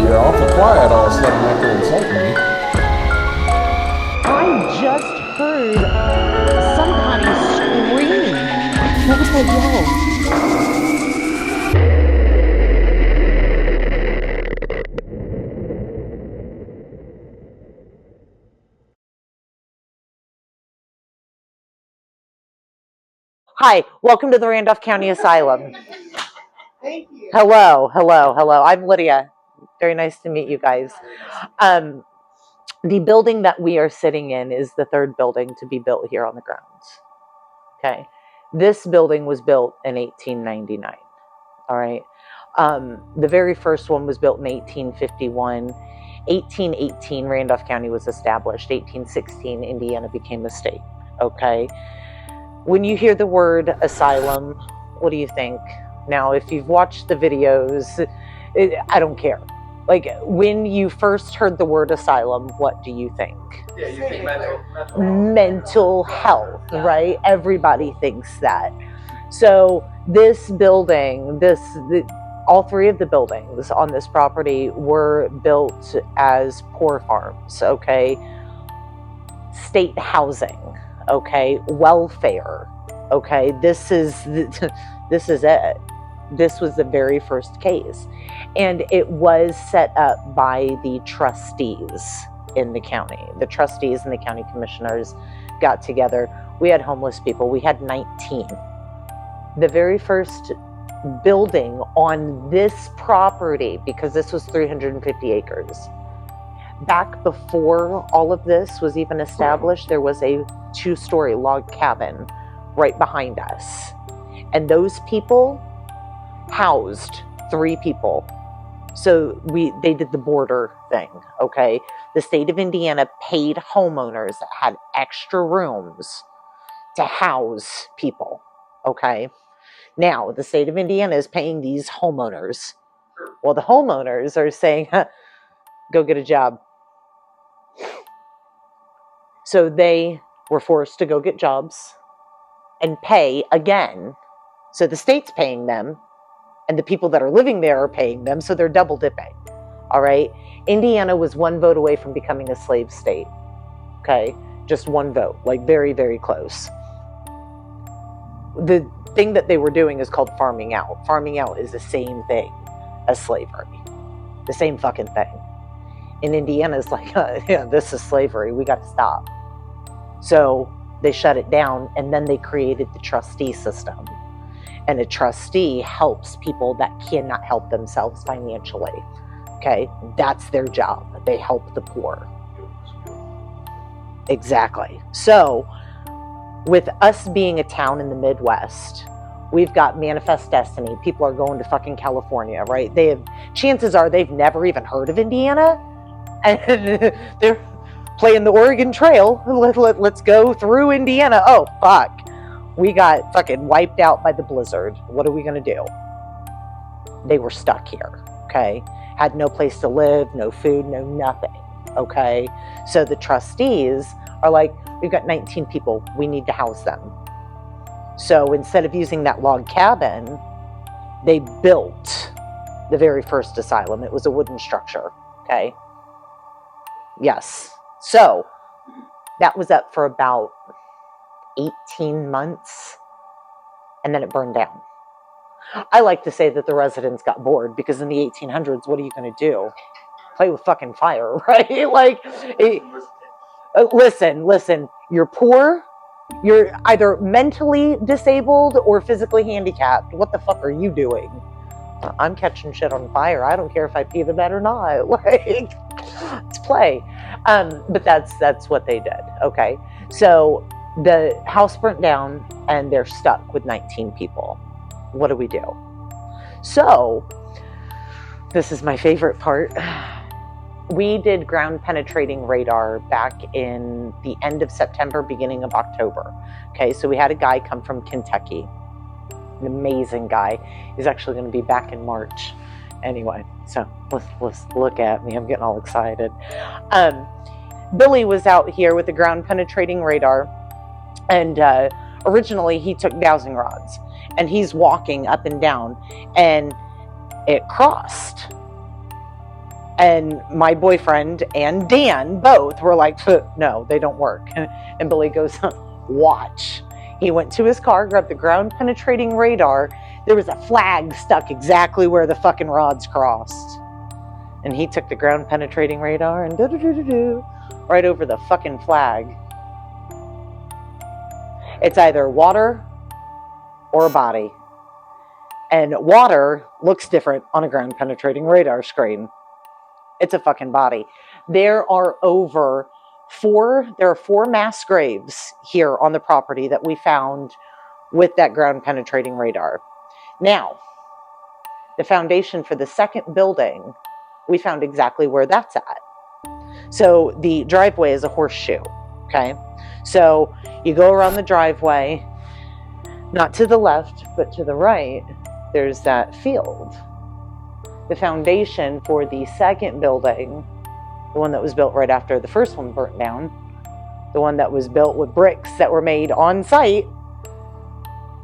you're awful quiet all of a sudden after insulting me. I just heard somebody scream. What the hell? Hi, welcome to the Randolph County Asylum. Thank you. Hello. I'm Lydia. Very nice to meet you guys. The building that we are sitting in is the third building to be built here on the grounds. Okay. This building was built in 1899. All right. The very first one was built in 1851. 1818, Randolph County was established. 1816, Indiana became a state. Okay. When you hear the word asylum, what do you think? Now, if you've watched the videos, I don't care. Like, when you first heard the word asylum, what do you think? Yeah, you think mental health, right? Everybody thinks that. So this building, all three of the buildings on this property were built as poor farms, okay? State housing, okay? Welfare, okay? This is it. This was the very first case. And it was set up by the trustees in the county. The trustees and the county commissioners got together. We had homeless people. We had 19. The very first building on this property, because this was 350 acres, back before all of this was even established, there was a 2-story log cabin right behind us. And those people housed 3 people. So they did the border thing, okay? The state of Indiana paid homeowners that had extra rooms to house people, okay? Now, the state of Indiana is paying these homeowners. Well, the homeowners are saying, go get a job. So they were forced to go get jobs and pay again. So the state's paying them, and the people that are living there are paying them, so they're double dipping, all right? Indiana was 1 vote away from becoming a slave state, okay? Just 1 vote, like very, very close. The thing that they were doing is called farming out. Farming out is the same thing as slavery, the same fucking thing. And Indiana's like, yeah, this is slavery, we got to stop. So they shut it down, and then they created the trustee system. And a trustee helps people that cannot help themselves financially. Okay, that's their job. They help the poor. Exactly. So, with us being a town in the Midwest, we've got manifest destiny. People are going to fucking California, right? Chances are they've never even heard of Indiana, and they're playing the Oregon Trail. Let's go through Indiana. Oh, fuck. We got fucking wiped out by the blizzard. What are we going to do? They were stuck here, okay? Had no place to live, no food, no nothing, okay? So the trustees are like, we've got 19 people. We need to house them. So instead of using that log cabin, they built the very first asylum. It was a wooden structure, okay? Yes. So that was up for about 18 months, and then it burned down. I like to say that the residents got bored, because in the 1800s, what are you going to do? Play with fucking fire, right? Like, listen, you're poor, you're either mentally disabled or physically handicapped. What the fuck are you doing? I'm catching shit on fire. I don't care if I pee the bed or not. Like, let's play. But that's what they did, okay? So the house burnt down, and they're stuck with 19 people. What do we do? So, this is my favorite part. We did ground penetrating radar back in the end of September, beginning of October. Okay, so we had a guy come from Kentucky. An amazing guy. He's actually going to be back in March. Anyway, so let's look at me. I'm getting all excited. Billy was out here with the ground penetrating radar. And originally he took dowsing rods, and he's walking up and down, and it crossed. And my boyfriend and Dan both were like, no, they don't work. And Billy goes, watch. He went to his car, grabbed the ground penetrating radar. There was a flag stuck exactly where the fucking rods crossed. And he took the ground penetrating radar and right over the fucking flag. It's either water or a body. And water looks different on a ground penetrating radar screen. It's a fucking body. There are four mass graves here on the property that we found with that ground penetrating radar. Now, the foundation for the second building, we found exactly where that's at. So the driveway is a horseshoe, okay? So you go around the driveway, not to the left, but to the right, there's that field. The foundation for the second building, the one that was built right after the first one burnt down, the one that was built with bricks that were made on site,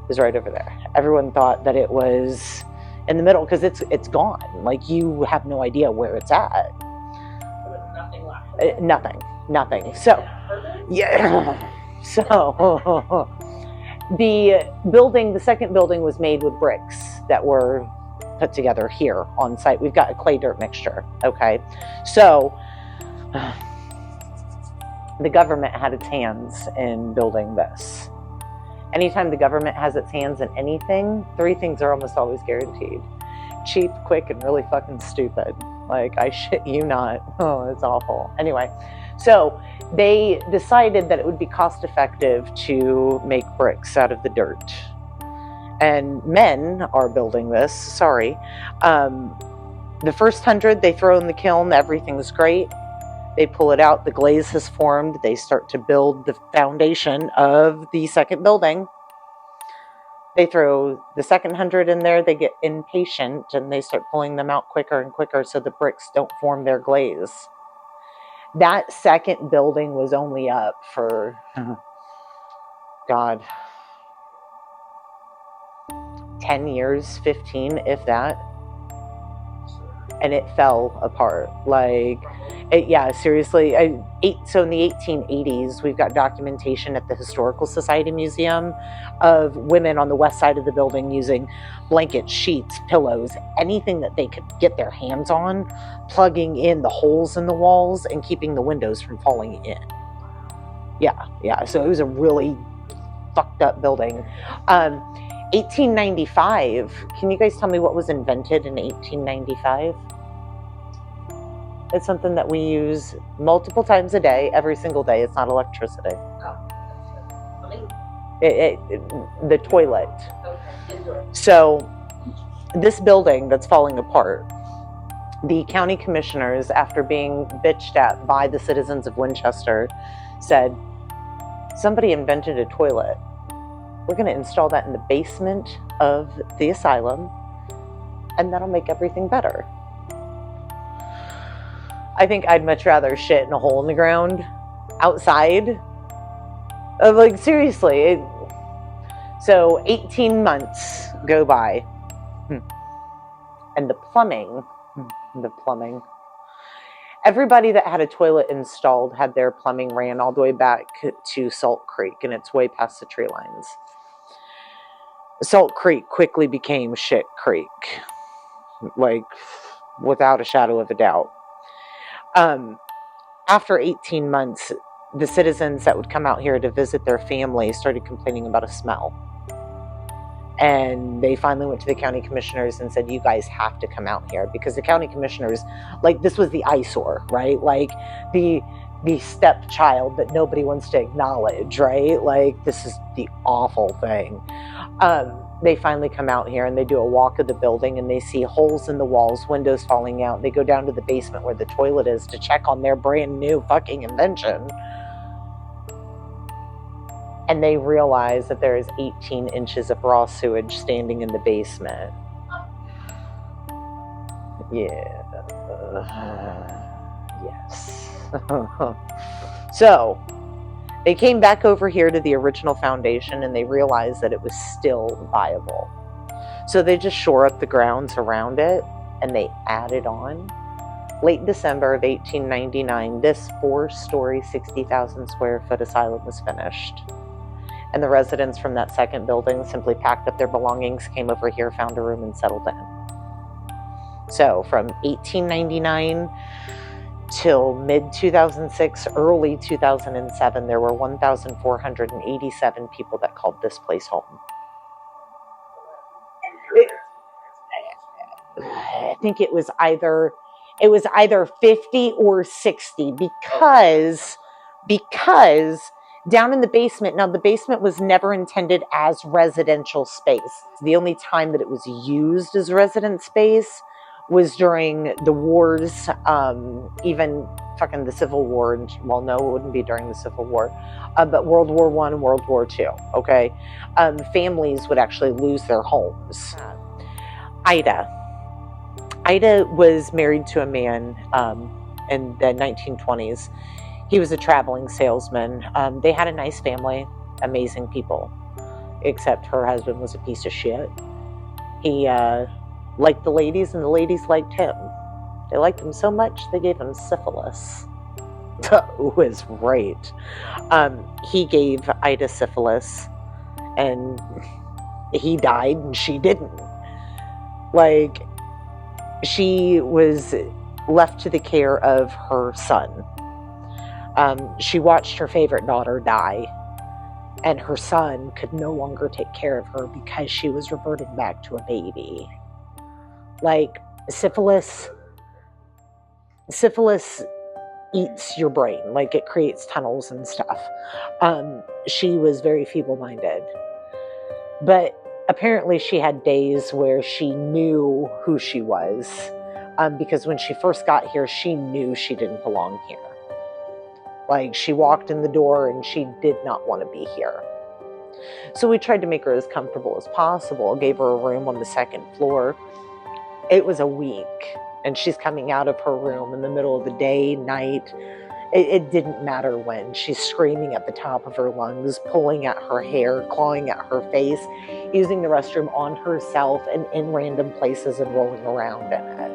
is right over there. Everyone thought that it was in the middle because it's gone. Like, you have no idea where it's at. Nothing left. Nothing. So, yeah. So, the second building was made with bricks that were put together here on site. We've got a clay dirt mixture. Okay. So, the government had its hands in building this. Anytime the government has its hands in anything, three things are almost always guaranteed: cheap, quick, and really fucking stupid. Like, I shit you not. Oh, it's awful. Anyway, so they decided that it would be cost effective to make bricks out of the dirt. And men are building this. Sorry. The first 100 they throw in the kiln, everything's great. They pull it out, the glaze has formed, they start to build the foundation of the second building. They throw the second 100 in there, they get impatient, and they start pulling them out quicker and quicker so the bricks don't form their glaze. That second building was only up for, God, 10 years, 15, if that. And it fell apart. Seriously. So in the 1880s, we've got documentation at the Historical Society Museum of women on the west side of the building using blankets, sheets, pillows, anything that they could get their hands on, plugging in the holes in the walls and keeping the windows from falling in. Yeah. So it was a really fucked up building. 1895. Can you guys tell me what was invented in 1895? It's something that we use multiple times a day, every single day. It's not electricity. The toilet. Okay. So this building that's falling apart, the county commissioners, after being bitched at by the citizens of Winchester, said, somebody invented a toilet. We're going to install that in the basement of the asylum, and that'll make everything better. I think I'd much rather shit in a hole in the ground outside. Seriously. So 18 months go by. And the plumbing. Everybody that had a toilet installed had their plumbing ran all the way back to Salt Creek, and it's way past the tree lines. Salt Creek quickly became Shit Creek, without a shadow of a doubt. After 18 months, the citizens that would come out here to visit their families started complaining about a smell. And they finally went to the county commissioners and said, you guys have to come out here, because the county commissioners, this was the eyesore, right? The stepchild that nobody wants to acknowledge, right? This is the awful thing. They finally come out here and they do a walk of the building, and they see holes in the walls, windows falling out. They go down to the basement where the toilet is to check on their brand new fucking invention. And they realize that there is 18 inches of raw sewage standing in the basement. Yeah. Yes. So, they came back over here to the original foundation, and they realized that it was still viable. So they just shore up the grounds around it, and they added on late December of 1899, this 4-story, 60,000 square foot asylum was finished. And the residents from that second building simply packed up their belongings, came over here, found a room, and settled in. So from 1899 till mid-2006, early 2007, there were 1,487 people that called this place home. I think it was either 50 or 60 because down in the basement, now the basement was never intended as residential space. The only time that it was used as resident space was during the wars, even fucking the Civil War. Well, no, it wouldn't be during the Civil War, but World War I and World War II, okay? Families would actually lose their homes. Ida was married to a man in the 1920s. He was a traveling salesman. They had a nice family, amazing people, except her husband was a piece of shit. He liked the ladies, and the ladies liked him. They liked him so much, they gave him syphilis. It was right. He gave Ida syphilis, and he died, and she didn't. Like, she was left to the care of her son. She watched her favorite daughter die, and her son could no longer take care of her because she was reverting back to a baby. Like, syphilis eats your brain. Like, it creates tunnels and stuff. She was very feeble-minded. But apparently she had days where she knew who she was. Because when she first got here, she knew she didn't belong here. Like, she walked in the door and she did not want to be here. So we tried to make her as comfortable as possible, gave her a room on the second floor. It was a week, and she's coming out of her room in the middle of the day, night. It didn't matter when. She's screaming at the top of her lungs, pulling at her hair, clawing at her face, using the restroom on herself and in random places and rolling around in it.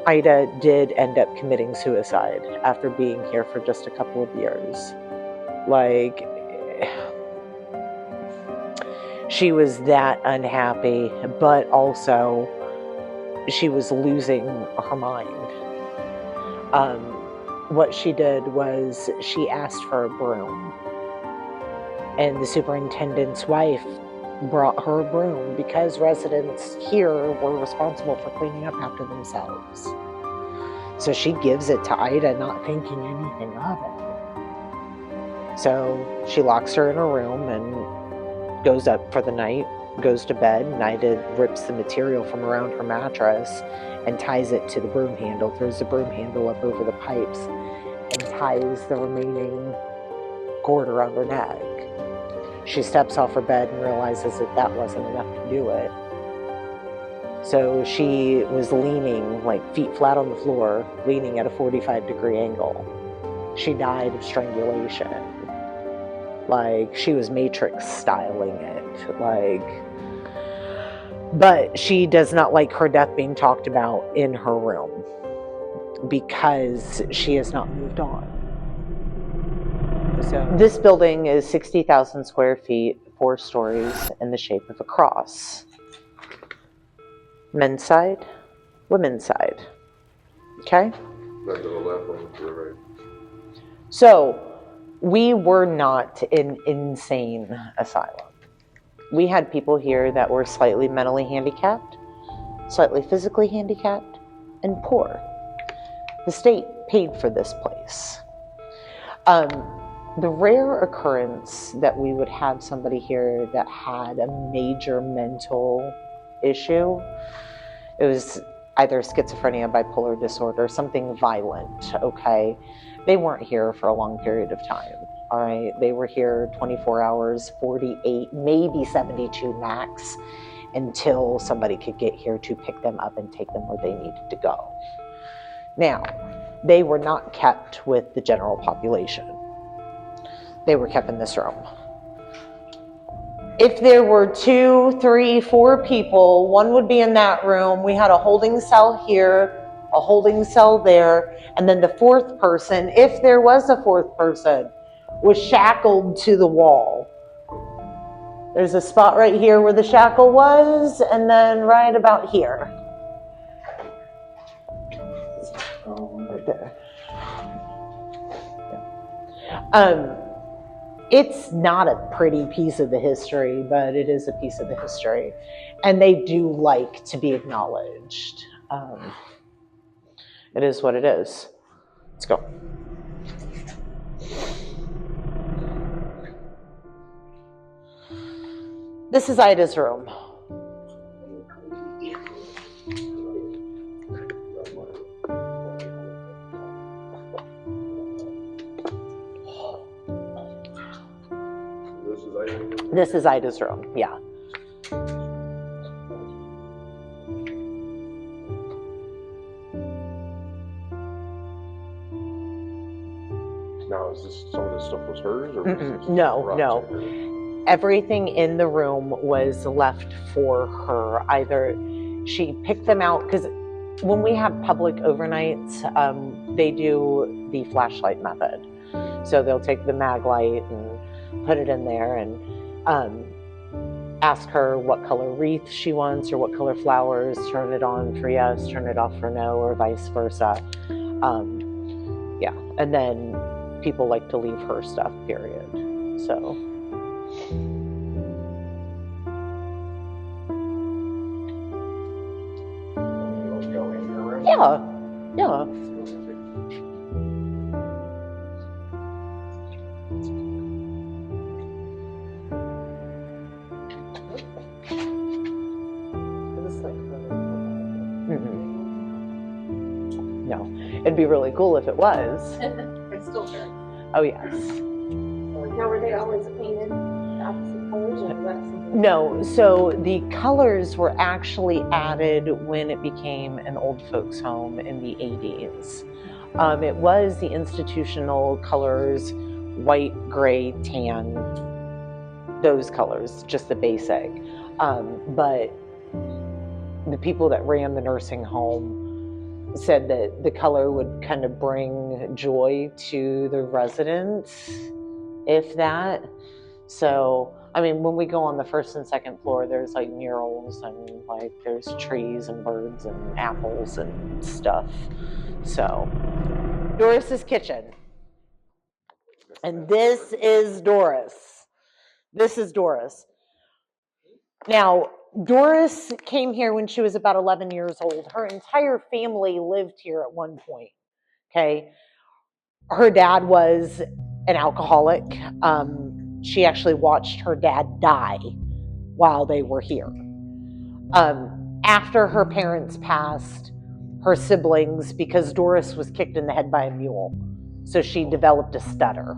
Ida did end up committing suicide after being here for just a couple of years. Like, she was that unhappy, but also she was losing her mind. What she did was she asked for a broom, and the superintendent's wife brought her a broom because residents here were responsible for cleaning up after themselves. So she gives it to Ida, not thinking anything of it. So she locks her in her room and goes up for the night, goes to bed, and Ida rips the material from around her mattress and ties it to the broom handle, throws the broom handle up over the pipes, and ties the remaining cord around her neck. She steps off her bed and realizes that that wasn't enough to do it. So she was leaning, like feet flat on the floor, leaning at a 45-degree angle. She died of strangulation. Like, she was Matrix styling it. Like, but she does not like her death being talked about in her room because she has not moved on. So this building is 60,000 square feet, 4 stories, in the shape of a cross. Men's side, women's side. Okay? Back to the left one, to the right. So, we were not an insane asylum. We had people here that were slightly mentally handicapped, slightly physically handicapped, and poor. The state paid for this place. The rare occurrence that we would have somebody here that had a major mental issue, it was either schizophrenia, bipolar disorder, something violent, okay? They weren't here for a long period of time, all right? They were here 24 hours, 48, maybe 72 max, until somebody could get here to pick them up and take them where they needed to go. Now, they were not kept with the general population. They were kept in this room. If there were 2, 3, 4 people, one would be in that room. We had a holding cell here, a holding cell there, and then the fourth person, if there was a fourth person, was shackled to the wall. There's a spot right here where the shackle was, and then right about here. Right there. It's not a pretty piece of the history, but it is a piece of the history. And they do like to be acknowledged. It is what it is. Let's go. This is Ida's room. This is Ida's room, yeah. Now, is this some of this stuff was hers, or was this No, brought no. to her? Everything in the room was left for her. Either she picked them out, because when we have public overnights, they do the flashlight method. So they'll take the mag light and put it in there and ask her what color wreath she wants or what color flowers, turn it on for yes, turn it off for no, or vice versa. Yeah, and then people like to leave her stuff, period. So. Yeah, yeah. No, it'd be really cool if it was. It's still there. Oh, yes. Now, were they always painted opposite colors, or was that something? No, so the colors were actually added when it became an old folks home in the 80s. It was the institutional colors, white, gray, tan, those colors, just the basic. But the people that ran the nursing home said that the color would kind of bring joy to the residents, if that. So, I mean, when we go on the first and second floor, there's like murals and like there's trees and birds and apples and stuff. So, Doris's kitchen. And this is Doris. This is Doris. Now, Doris came here when she was about 11 years old. Her entire family lived here at one point, okay? Her dad was an alcoholic. She actually watched her dad die while they were here. After her parents passed, her siblings, because Doris was kicked in the head by a mule, so she developed a stutter.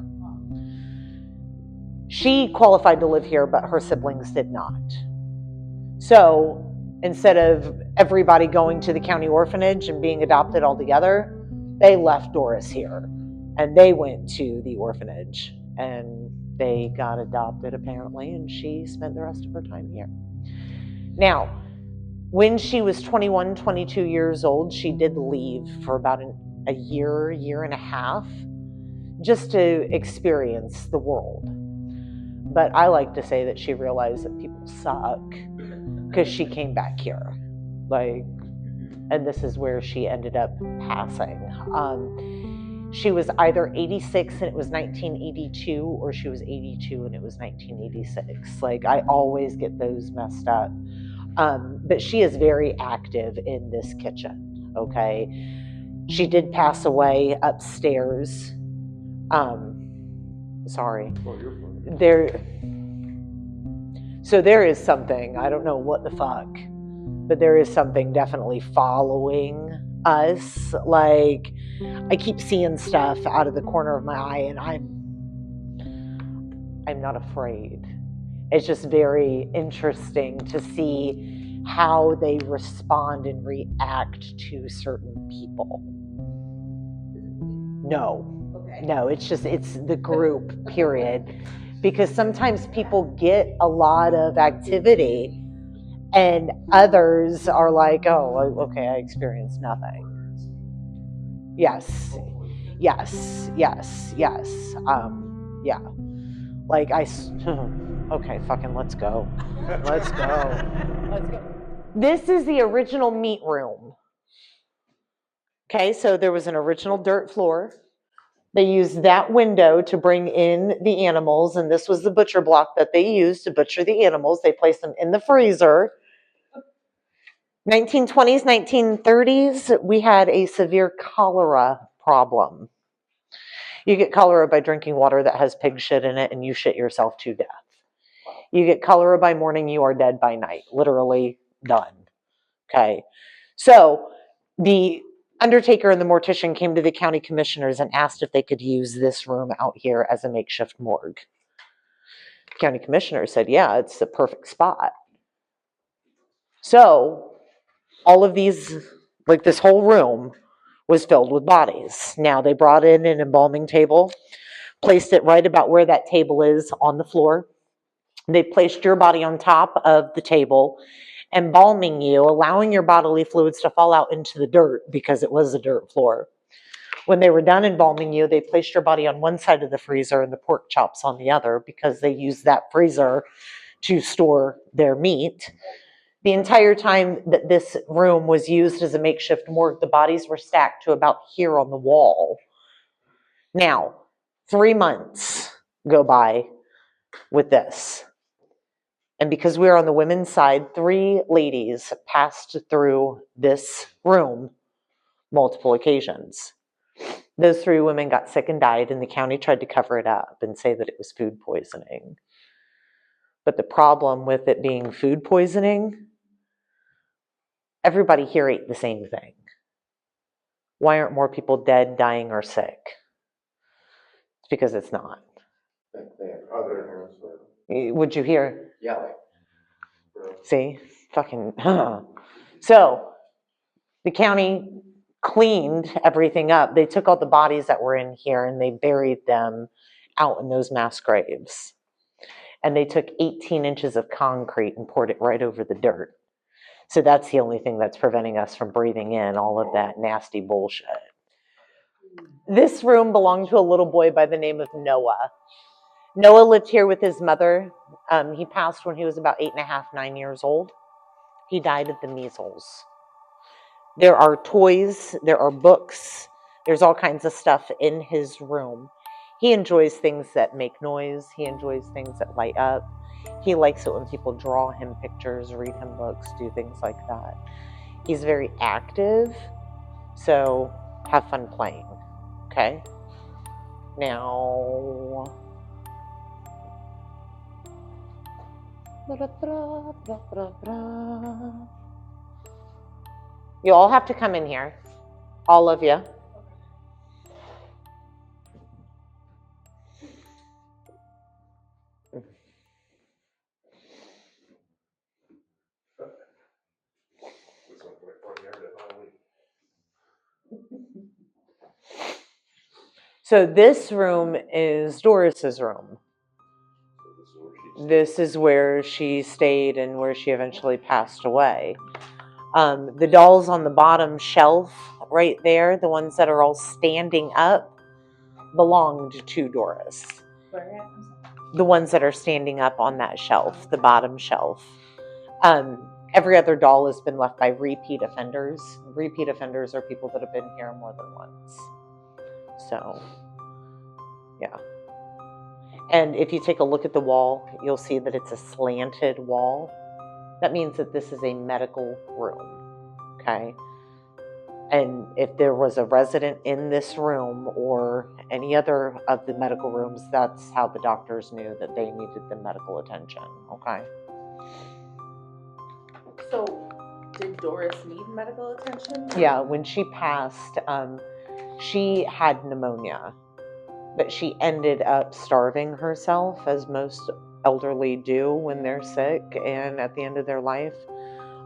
She qualified to live here, but her siblings did not. So instead of everybody going to the county orphanage and being adopted all together, they left Doris here and they went to the orphanage and they got adopted apparently, and she spent the rest of her time here. Now, when she was 21, 22 years old, she did leave for about a year, year and a half, just to experience the world. But I like to say that she realized that people suck because she came back here. And this is where she ended up passing. She was either 86 and it was 1982, or she was 82 and it was 1986. I always get those messed up. But she is very active in this kitchen, okay? She did pass away upstairs. Sorry. So there is something, I don't know what the fuck, but there is something definitely following us. I keep seeing stuff out of the corner of my eye, and I'm not afraid. It's just very interesting to see how they respond and react to certain people. No, it's the group, period. Because sometimes people get a lot of activity and others are like, oh, okay, I experienced nothing. Yes. Yes. Yes. Yes. Yeah. Like okay, fucking let's go. Let's go. Let's go. This is the original meat room. Okay, so there was an original dirt floor. They used that window to bring in the animals, and this was the butcher block that they used to butcher the animals. They placed them in the freezer. 1920s, 1930s, we had a severe cholera problem. You get cholera by drinking water that has pig shit in it, and you shit yourself to death. You get cholera by morning, you are dead by night. Literally done. Okay. So the undertaker and the mortician came to the county commissioners and asked if they could use this room out here as a makeshift morgue. County commissioner said, yeah, it's the perfect spot. So all of these, like this whole room was filled with bodies. Now they brought in an embalming table, placed it right about where that table is on the floor. They placed your body on top of the table, embalming you, allowing your bodily fluids to fall out into the dirt because it was a dirt floor. When they were done embalming you, they placed your body on one side of the freezer and the pork chops on the other because they used that freezer to store their meat. The entire time that this room was used as a makeshift morgue, the bodies were stacked to about here on the wall. Now, 3 months go by with this. And because we were on the women's side, 3 ladies passed through this room multiple occasions. Those 3 women got sick and died, and the county tried to cover it up and say that it was food poisoning. But the problem with it being food poisoning, everybody here ate the same thing. Why aren't more people dead, dying, or sick? It's because it's not. Would you hear? Yeah. See? Fucking. So, the county cleaned everything up. They took all the bodies that were in here and they buried them out in those mass graves. And they took 18 inches of concrete and poured it right over the dirt. So that's the only thing that's preventing us from breathing in all of that nasty bullshit. This room belonged to a little boy by the name of Noah. Noah lived here with his mother. He passed when he was about 8.5, 9 years old. He died of the measles. There are toys, there are books, there's all kinds of stuff in his room. He enjoys things that make noise. He enjoys things that light up. He likes it when people draw him pictures, read him books, do things like that. He's very active, so have fun playing, okay? Now, you all have to come in here, all of you. So this room is Doris's room. This is where she stayed and where she eventually passed away. The dolls on the bottom shelf right there, the ones that are all standing up, belonged to Doris. Where? The ones that are standing up on that shelf, the bottom shelf. Every other doll has been left by repeat offenders. Repeat offenders are people that have been here more than once. So, yeah. And if you take a look at the wall, you'll see that it's a slanted wall. That means that this is a medical room, okay? And if there was a resident in this room or any other of the medical rooms, that's how the doctors knew that they needed the medical attention, okay? So, did Doris need medical attention? Yeah, when she passed, she had pneumonia, but she ended up starving herself, as most elderly do when they're sick and at the end of their life.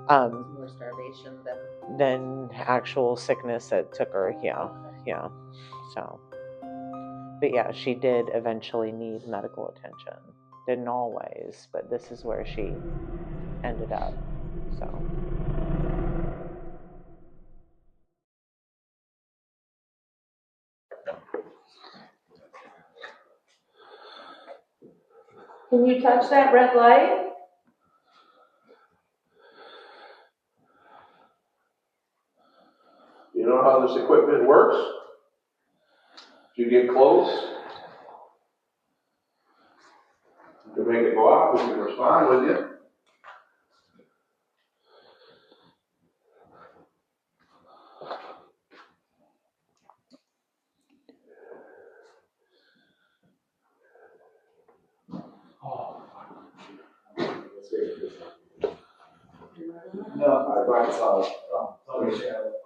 More starvation than actual sickness that took her. Yeah. So, but yeah, she did eventually need medical attention. Didn't always, but this is where she ended up. So. Can you touch that red light? You know how this equipment works? If you get close, you can make it go off, we can respond with you. No, I brought some.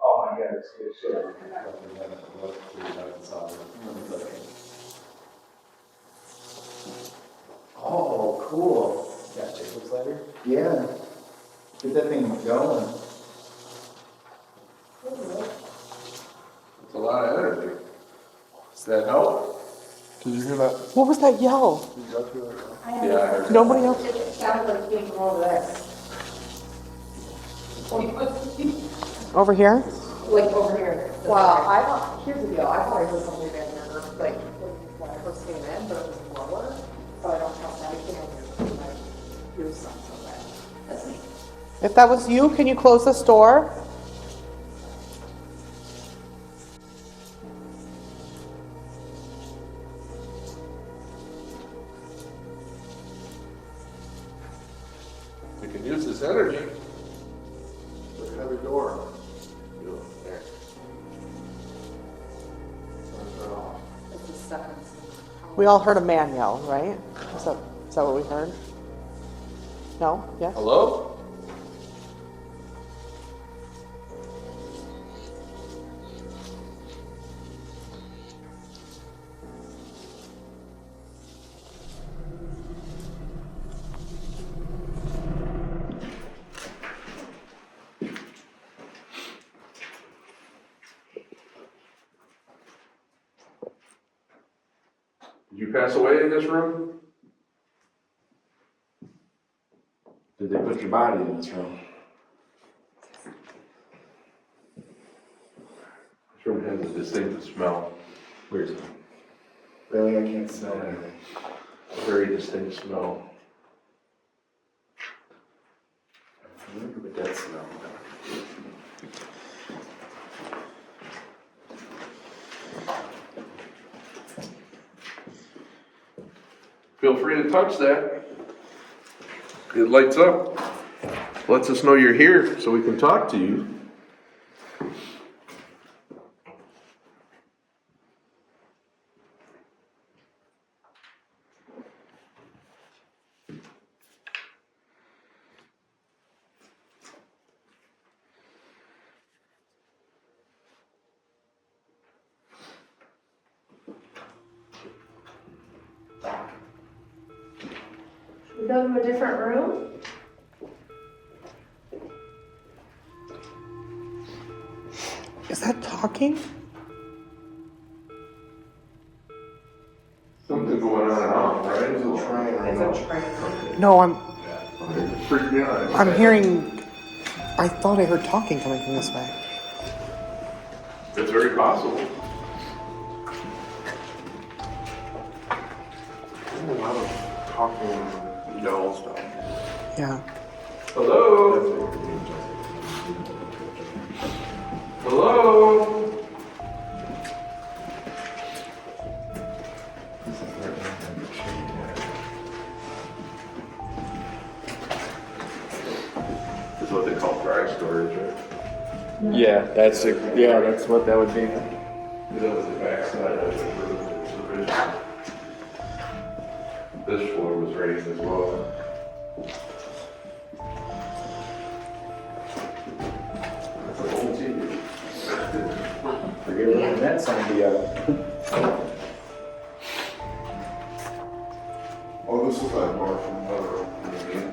Oh my God, it's good shit. Oh, cool. Got Jacob's ladder? Yeah. Get that thing going. It's a lot of energy. Does that help? Did you hear that? What was that yell? Did you guys hear that? Yeah, I heard that. Nobody else? It sounded like it came from over there. Over here? Like over here. Well, I thought, here's the deal, I thought I heard something back there, like, when I first came in, but it was lower, so I don't trust anything on your, like, here's something so bad. That's me. If that was you, can you close this door? We can use this energy. Look at the door. There. Turns it off. It's the seconds. We all heard a man yell, right? Is that what we heard? No? Yes? Hello? Did you pass away in this room? Did they put your body in this room? This room has a distinctive smell. Where's it? Really, I can't smell anything. A very distinct smell. I'm familiar with that smell. Feel free to touch that. It lights up. Lets us know you're here so we can talk to you. We go to a different room? Is that talking? Something going on and off, right? There's a train right It's now. a train. No, It freaked me out. I'm hearing, I thought I heard talking coming from this way. It's very possible. There's a lot of talking yells down here. Yeah. Hello? Hello? This is what they call dry storage, right? Yeah, that's what that would be. That was the backside of the original. This floor was raised as well. That's an old TV. Forget when that sign be up. Oh, this is that bar from another museum.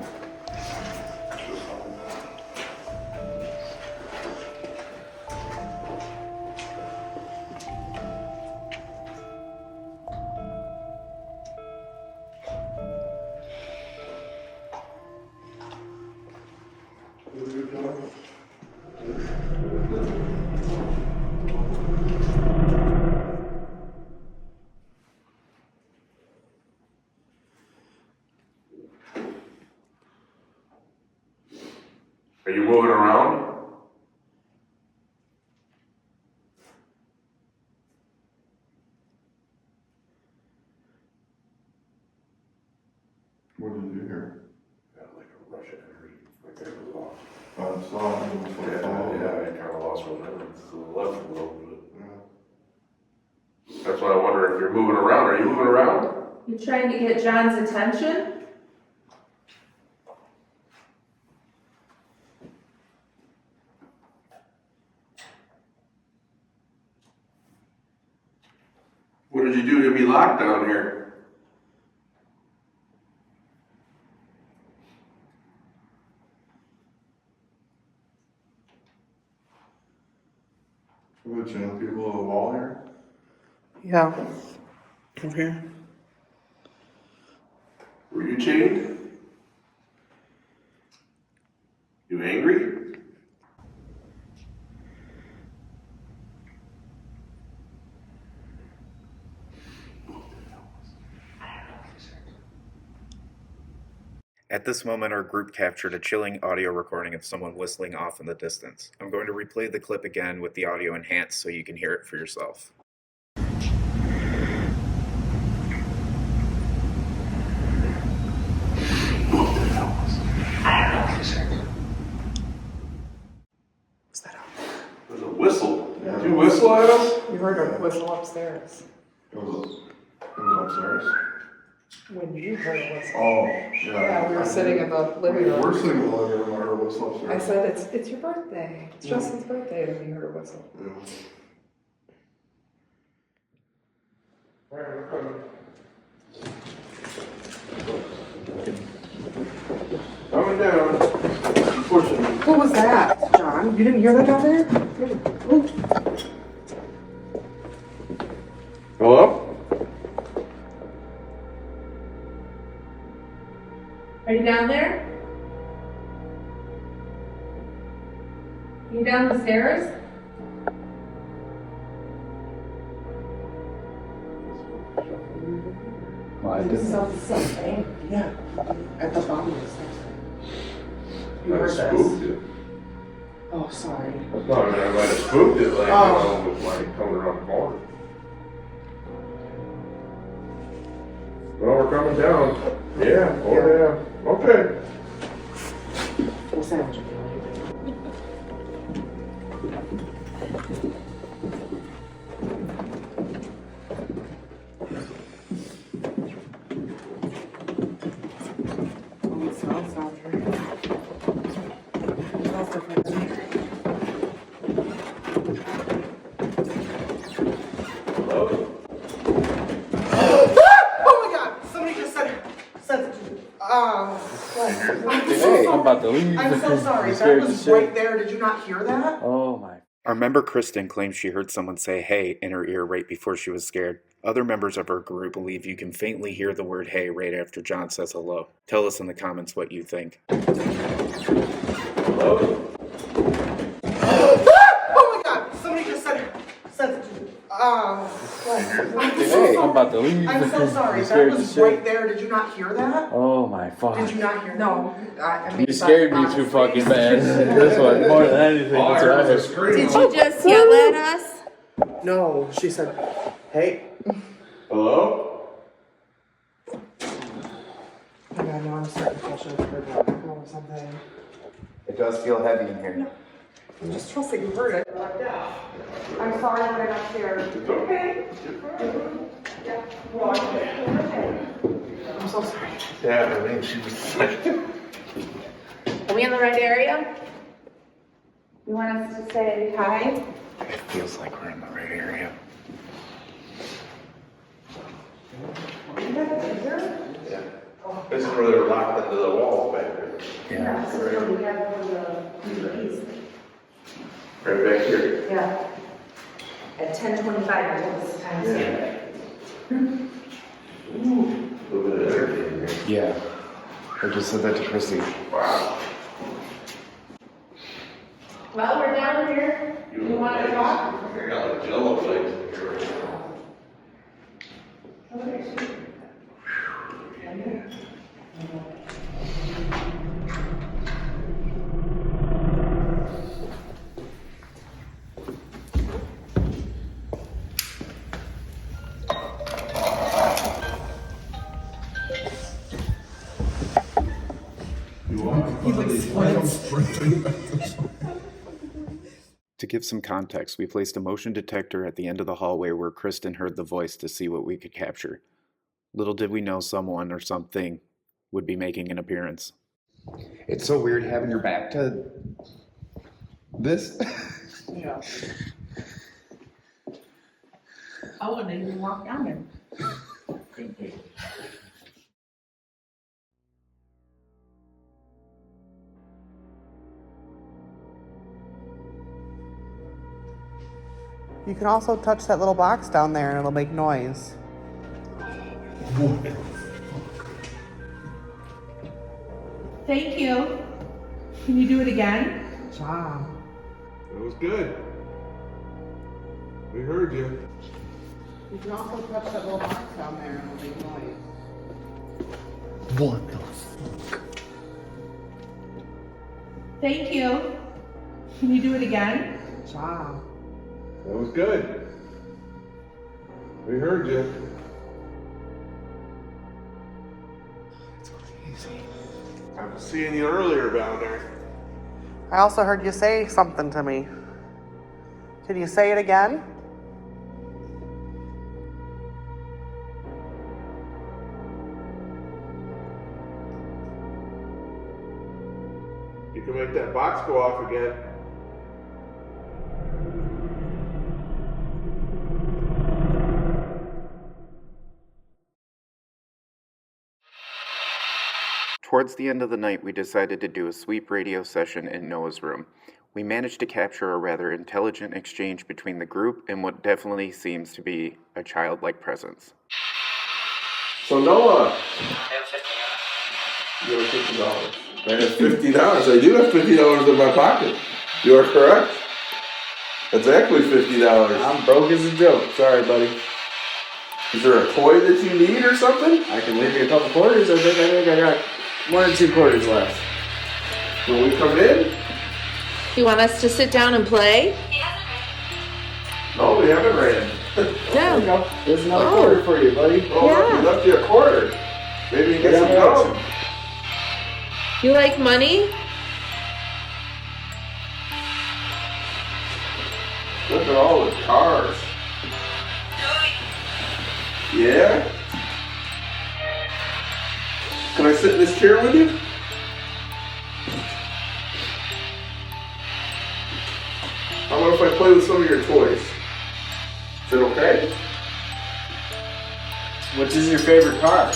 Are you moving around? What did you hear? Yeah, like a rush of energy. Like I was lost. I saw him. Yeah, I kind of lost my memory to the left a little bit. That's why I wonder if you're moving around. Are you moving around? You trying to get John's attention? What did you do to be locked down here? We're the channel people of the wall here. Yeah. Over here. Were you chained? You angry? At this moment, our group captured a chilling audio recording of someone whistling off in the distance. I'm going to replay the clip again with the audio enhanced so you can hear it for yourself. There's a whistle. Did you whistle at us? You heard her whistle upstairs. It was upstairs. When you heard a whistle. Oh, yeah. Yeah, we were sitting in the living room. We're sitting in the living room, I heard a whistle I upstairs. said, it's your birthday. It's Justin's birthday, and you heard a whistle. Yeah. Coming down. Pushing. What was that, John? You didn't hear that down there? Hello? Are you down there? You down the stairs? Well, I didn't. Something. Yeah. At the bottom of the stairs. You I heard spooked this. it. Oh, sorry. No, I mean, I might have spooked it, like, Oh. with like coming around the corner. Well, we're coming down. Yeah, oh yeah, okay. We'll sandwich it. Oh, it smells out here. It smells different. Oh my God! Somebody just said, Hey, I'm about to leave. I'm so sorry. You That scared the was shit. right there. Did you not hear that? Oh my. Our member Kristen claims she heard someone say hey in her ear right before she was scared. Other members of her group believe you can faintly hear the word hey right after John says hello. Tell us in the comments what you think. Hello? Oh my God! Somebody just said, Hey, I'm about to leave. I'm so sorry. You That scared the was shit. right there. Did you not hear that? Oh my fuck. Did you not hear? No. I mean, You scared me too fucking bad. This one, more than anything. All I That's heard right. was a scream. Did you just yell at us? No. She said, "Hey." Hello? Oh my God! No, I'm starting to feel sure heard that or something. It does feel heavy in here. Just trust that you heard it. I'm sorry that I got scared. It's okay. I'm so sorry. Yeah, I mean, she was like, Are we in the right area? You want us to say hi? It feels like we're in the right area. yeah. This is where they're locked into the walls back there. Yeah. Right back here. Yeah. At 10:25, I told us the time to stay. A little bit of energy in here. Yeah. I just said that to Chrissy. Wow. Well, we're down here. You want to talk? I got like jello flakes in here right now. To give some context, we placed a motion detector at the end of the hallway where Kristen heard the voice to see what we could capture. Little did we know someone or something would be making an appearance. It's so weird having your back to this. Yeah. I wouldn't even walk down there. You can also touch that little box down there and it'll make noise. Thank you. Can you do it again? Wow. It was good. We heard you. You can also touch that little box down there and it'll make noise. What the fuck? Thank you. Can you do it again? Wow. It was good. We heard you. I was seeing you earlier down there. I also heard you say something to me. Can you say it again? You can make that box go off again. Towards the end of the night, we decided to do a sweep radio session in Noah's room. We managed to capture a rather intelligent exchange between the group and what definitely seems to be a childlike presence. So Noah, you have $50. I have $50. I do have $50 in my pocket. You are correct. Exactly $50. I'm broke as a joke. Sorry, buddy. Is there a toy that you need or something? I can leave you a couple quarters. I think I got 1 or 2 quarters left. When we come in? You want us to sit down and play? No, we haven't ran. There you go. There's another quarter for you, buddy. Oh, Yeah. we left you a quarter. Maybe you can get some gum. You like money? Look at all the cars. Yeah? Can I sit in this chair with you? How about if I play with some of your toys? Is it okay? Which is your favorite car?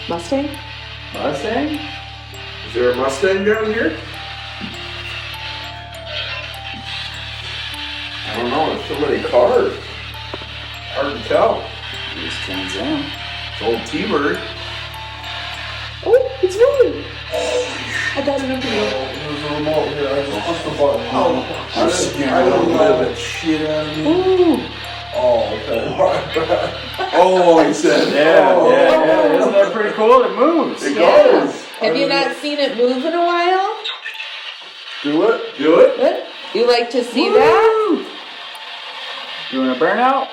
Mustang? Mustang? Is there a Mustang down here? I don't know, there's so many cars. Hard to tell. It's Trans Am. It's old T-Bird. Oh, it's moving. I got it over here. There's a remote here, I just push the button. Oh, I don't know that shit out of me. ooh. Oh, okay. Oh, he said. Yeah. Isn't that pretty cool? It moves. It Yeah. goes. Have you not seen it move in a while? Do it. Do it. What? You like to see that? You want a burnout?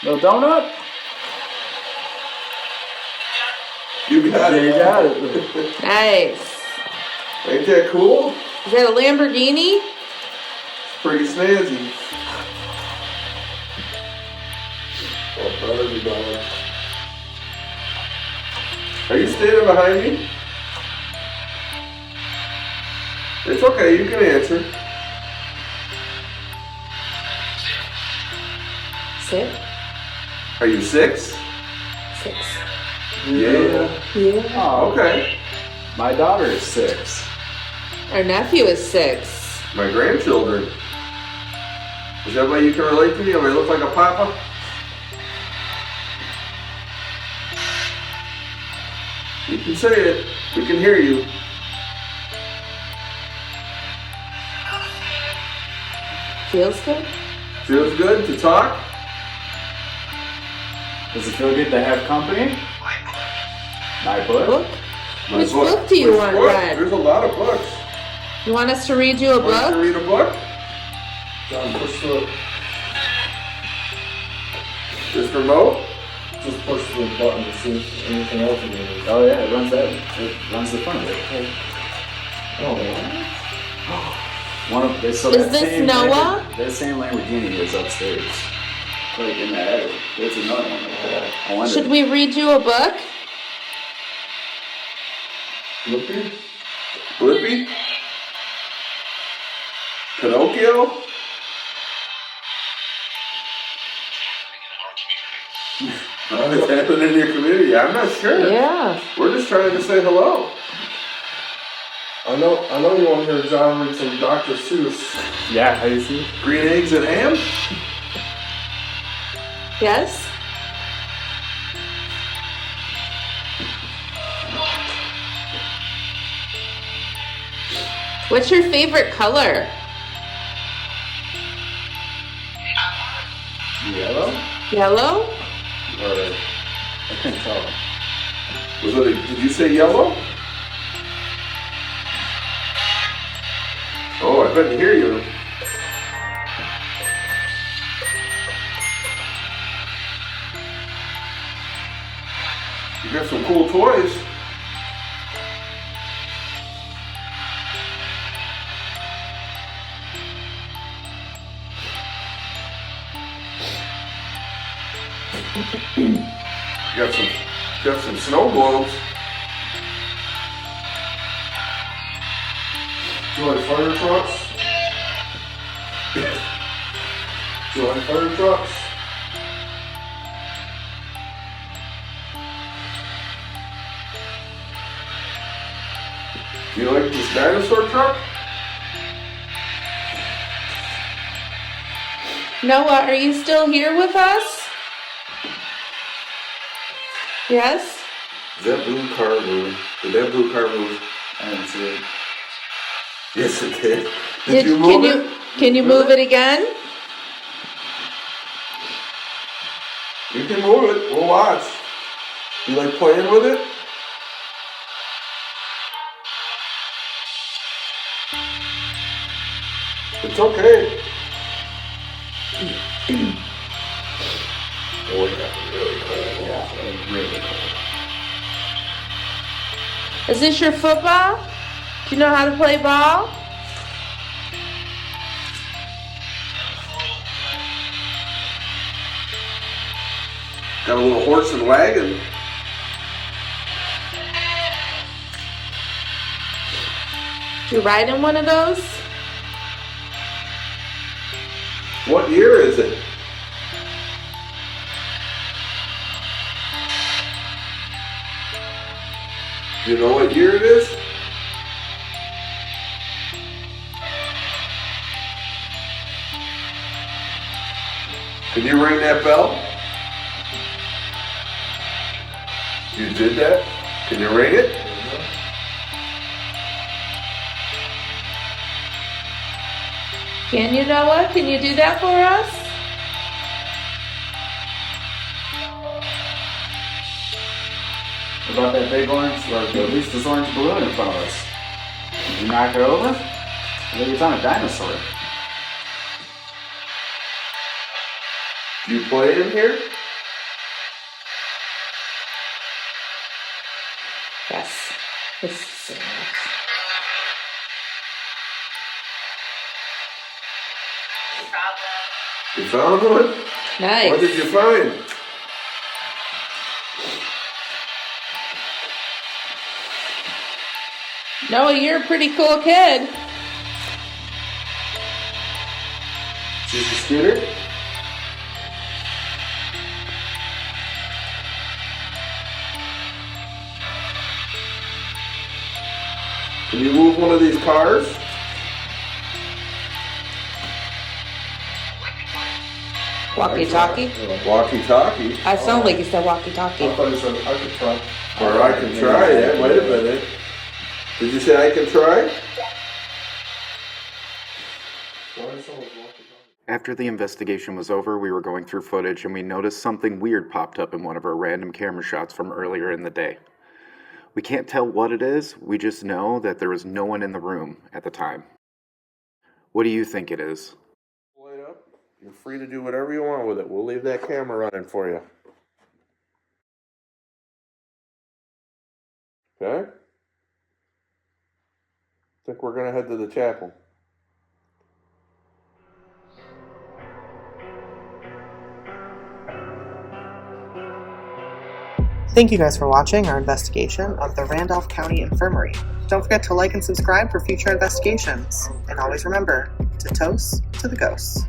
Little donut? You got Yeah, it. you got it. Nice. Ain't that cool? Is that a Lamborghini? Pretty snazzy. Oh, proud of you, darling. Are you standing behind me? It's okay, you can answer. Six. Are you 6? 6. Yeah. Yeah. Oh, Okay. my daughter is 6. Our nephew is 6. My grandchildren. Is that why you can relate to me? Am I look like a papa? You can say it. We can hear you. Feels good? Feels good to talk? Does it feel good to have company? My book? Book? My Which book do you Which want book? read? There's a lot of books. You want us to read you a Want to book? read a book? John, push the... This remote? Just push the button to see if anything else is in it. Oh yeah, it runs that. It runs the front. Right? One of they so Is that this same Noah? That same Lamborghini is upstairs, like in that attic. It's another one like that. I wonder. Should we read you a book? Blippi? Blippi? Pinocchio? What's happening in your community? I'm not sure. Yeah. We're just trying to say hello. I know you want to hear John read some Dr. Seuss. Yeah, how you see? Green eggs and ham? Yes? What's your favorite color? Yellow? Yellow? Or I couldn't tell. Did you say yellow? Oh, I couldn't hear you. You got some cool toys. Got some snow globes. Do you like fire trucks? Do you like fire trucks? Do you like this dinosaur truck? Noah, are you still here with us? Yes? Is that blue car move? Did that blue car move? I didn't see it. Yes, it did. Did you move it? Can you move it again? You can move it. We'll watch. You like playing with it? It's okay. Oh, it got really cold. Yeah, it was really cold. Is this your football? Do you know how to play ball? Got a little horse and wagon. You ride in one of those? What year is it? Do you know what year it is? Can you ring that bell? You did that? Can you ring it? Can you, Noah? Can you do that for us? What about that big orange, or at least this orange balloon in front of us? Did you knock it over? I think it's on a dinosaur. Do you play in here? Yes. This is so nice. You found one? Nice. What did you find? Noah, you're a pretty cool kid. Is this a scooter? Can you move one of these cars? Walkie-talkie? Walkie-talkie? I sound like you said walkie-talkie. I thought you said I could try. Or I can try, that might have been it. Did you say I can try? After the investigation was over, we were going through footage and we noticed something weird popped up in one of our random camera shots from earlier in the day. We can't tell what it is, we just know that there was no one in the room at the time. What do you think it is? Light up. You're free to do whatever you want with it. We'll leave that camera running for you. Okay? I think we're gonna head to the chapel. Thank you guys for watching our investigation of the Randolph County Infirmary. Don't forget to like and subscribe for future investigations. And always remember to toast to the ghosts.